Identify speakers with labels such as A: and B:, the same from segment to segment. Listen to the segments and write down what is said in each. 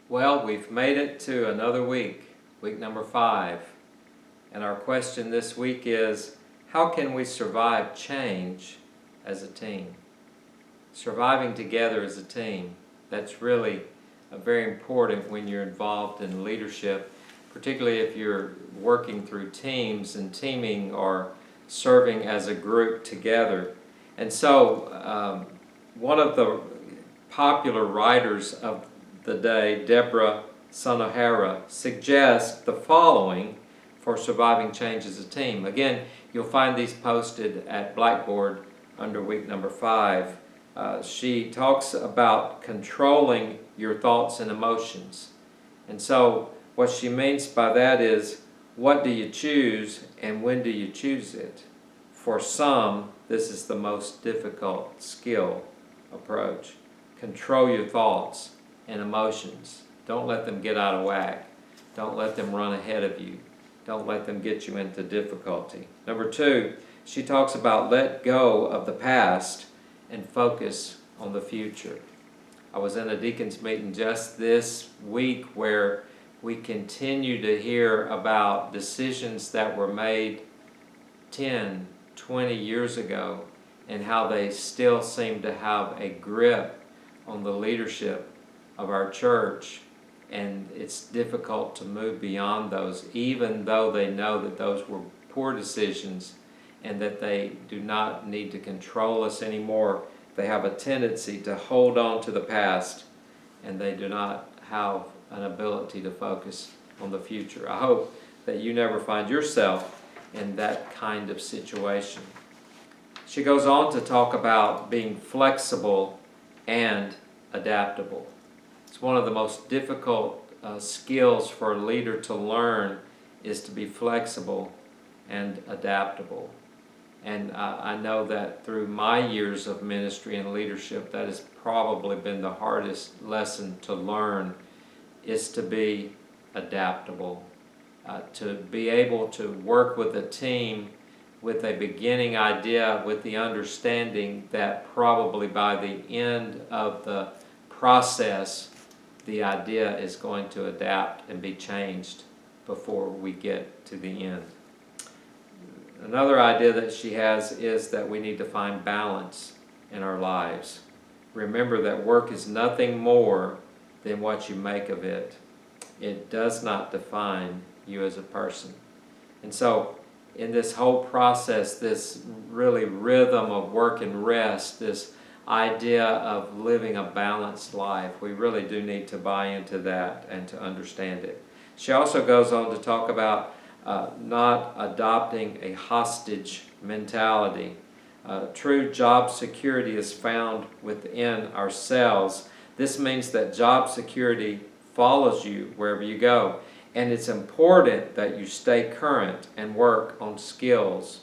A: Well, we've made it to another week, week number 5. And our question this week is, how can we survive change as a team? Surviving together as a team, that's really very important when you're involved in leadership, particularly if you're working through teams and teaming or serving as a group together. And so one of the popular writers of the day, Deborah Sonohara, suggests the following for surviving change as a team. Again, you'll find these posted at Blackboard under week number 5. She talks about controlling your thoughts and emotions. And so what she means by that is, what do you choose and when do you choose it? For some, this is the most difficult skill approach. Control your thoughts and emotions. Don't let them get out of whack. Don't let them run ahead of you. Don't let them get you into difficulty. Number 2, she talks about let go of the past and focus on the future. I was in a deacon's meeting just this week where we continue to hear about decisions that were made 10, 20 years ago and how they still seem to have a grip on the leadership of our church, and it's difficult to move beyond those, even though they know that those were poor decisions and that they do not need to control us anymore. They have a tendency to hold on to the past, and they do not have an ability to focus on the future. I hope that you never find yourself in that kind of situation. She goes on to talk about being flexible and adaptable. It's one of the most difficult skills for a leader to learn, is to be flexible and adaptable. And I know that through my years of ministry and leadership, that has probably been the hardest lesson to learn, is to be adaptable, to be able to work with a team with a beginning idea, with the understanding that probably by the end of the process, the idea is going to adapt and be changed before we get to the end. Another idea that she has is that we need to find balance in our lives. Remember that work is nothing more than what you make of it. It does not define you as a person. And so in this whole process, this really rhythm of work and rest, this idea of living a balanced life, we really do need to buy into that and to understand it. She also goes on to talk about not adopting a hostage mentality. True job security is found within ourselves. This means that job security follows you wherever you go. And it's important that you stay current and work on skills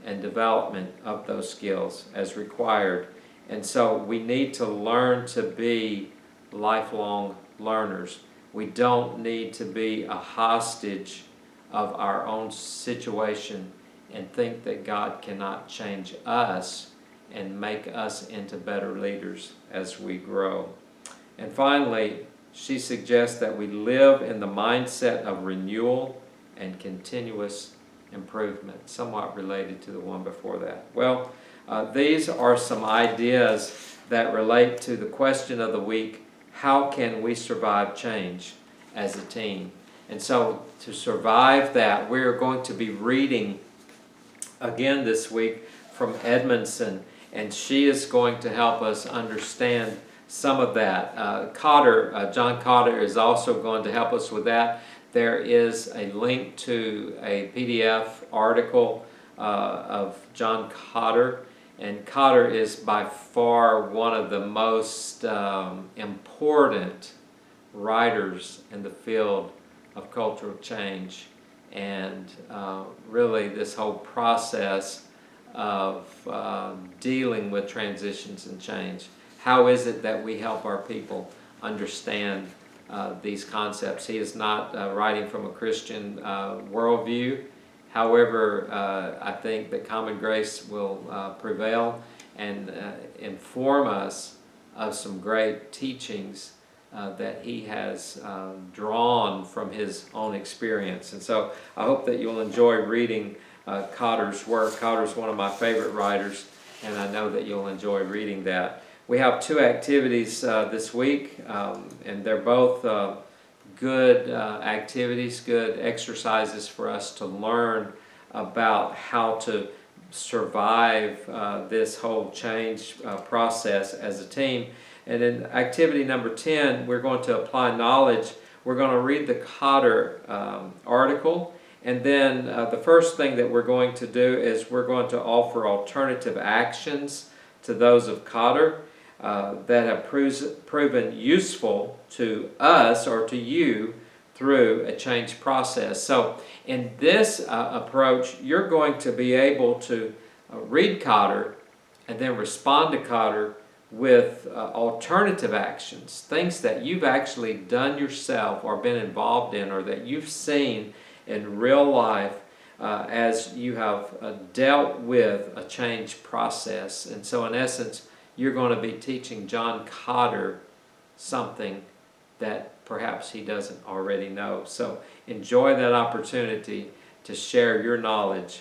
A: and development of those skills as required. And so we need to learn to be lifelong learners. We don't need to be a hostage of our own situation and think that God cannot change us and make us into better leaders as we grow. And finally, she suggests that we live in the mindset of renewal and continuous improvement, somewhat related to the one before that. Well, these are some ideas that relate to the question of the week, how can we survive change as a team? And so to survive that, we're going to be reading again this week from Edmondson, and she is going to help us understand some of that. John Cotter is also going to help us with that. There is a link to a PDF article of John Cotter, and Cotter is by far one of the most important writers in the field of cultural change, and really this whole process of dealing with transitions and change. How is it that we help our people understand these concepts? He is not writing from a Christian worldview. However, I think that common grace will prevail and inform us of some great teachings that he has drawn from his own experience. And so I hope that you'll enjoy reading Cotter's work. Cotter's one of my favorite writers, and I know that you'll enjoy reading that. We have two activities this week, and they're both good activities, good exercises for us to learn about how to survive this whole change process as a team. And in activity number 10, we're going to apply knowledge. We're going to read the Cotter article, and then the first thing that we're going to do is we're going to offer alternative actions to those of Cotter that have proven useful to us or to you through a change process. So in this approach, you're going to be able to read Cotter and then respond to Cotter with alternative actions, things that you've actually done yourself or been involved in, or that you've seen in real life as you have dealt with a change process. And so in essence, you're going to be teaching John Cotter something that perhaps he doesn't already know. So enjoy that opportunity to share your knowledge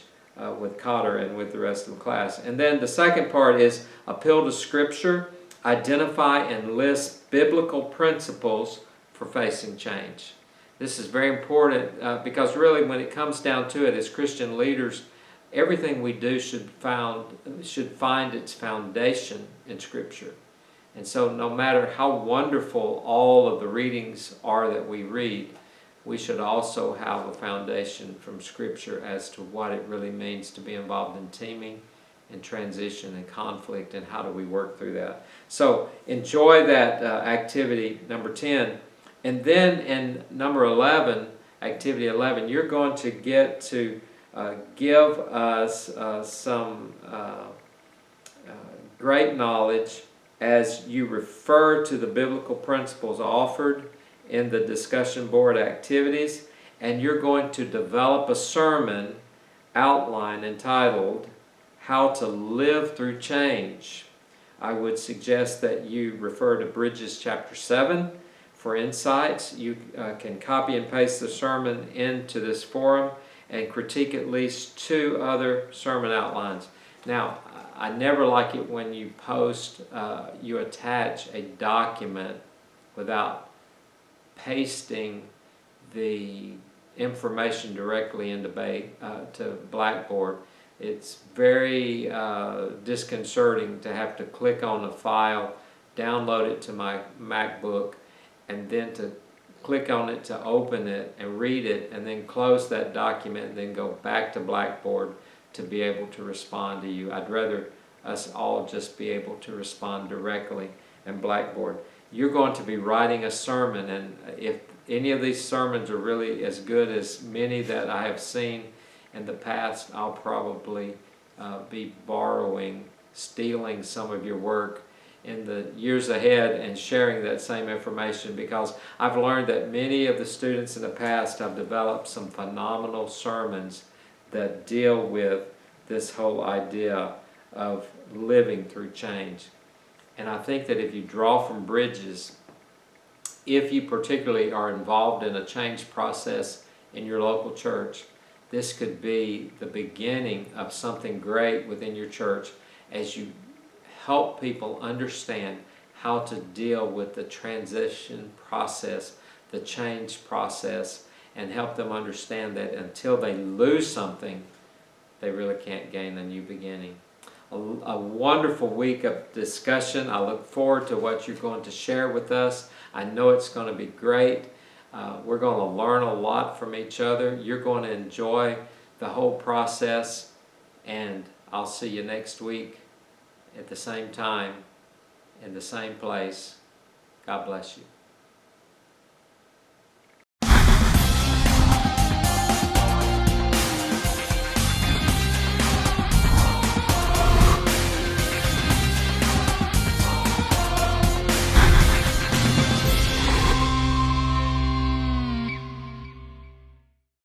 A: with Cotter and with the rest of the class. And then the second part is appeal to Scripture, identify and list biblical principles for facing change. This is very important because really when it comes down to it, as Christian leaders, everything we do should find its foundation in Scripture. And so no matter how wonderful all of the readings are that we read, we should also have a foundation from Scripture as to what it really means to be involved in teaming and transition and conflict, and how do we work through that. So enjoy that activity number 10. And then in number 11, activity 11, you're going to get to give us some great knowledge as you refer to the biblical principles offered in the discussion board activities, and you're going to develop a sermon outline entitled How to Live Through Change. I would suggest that you refer to Bridges chapter 7 for insights. You can copy and paste the sermon into this forum and critique at least 2 other sermon outlines. Now, I never like it when you post, you attach a document without pasting the information directly into to Blackboard. It's very disconcerting to have to click on a file, download it to my MacBook, and then to click on it to open it and read it, and then close that document and then go back to Blackboard to be able to respond to you. I'd rather us all just be able to respond directly in Blackboard. You're going to be writing a sermon, and if any of these sermons are really as good as many that I have seen in the past, I'll probably be stealing some of your work in the years ahead and sharing that same information, because I've learned that many of the students in the past have developed some phenomenal sermons that deal with this whole idea of living through change. And I think that if you draw from Bridges, if you particularly are involved in a change process in your local church, this could be the beginning of something great within your church as you help people understand how to deal with the transition process, the change process, and help them understand that until they lose something, they really can't gain a new beginning. A wonderful week of discussion. I look forward to what you're going to share with us. I know it's going to be great. We're going to learn a lot from each other. You're going to enjoy the whole process, and I'll see you next week at the same time, in the same place. God bless you.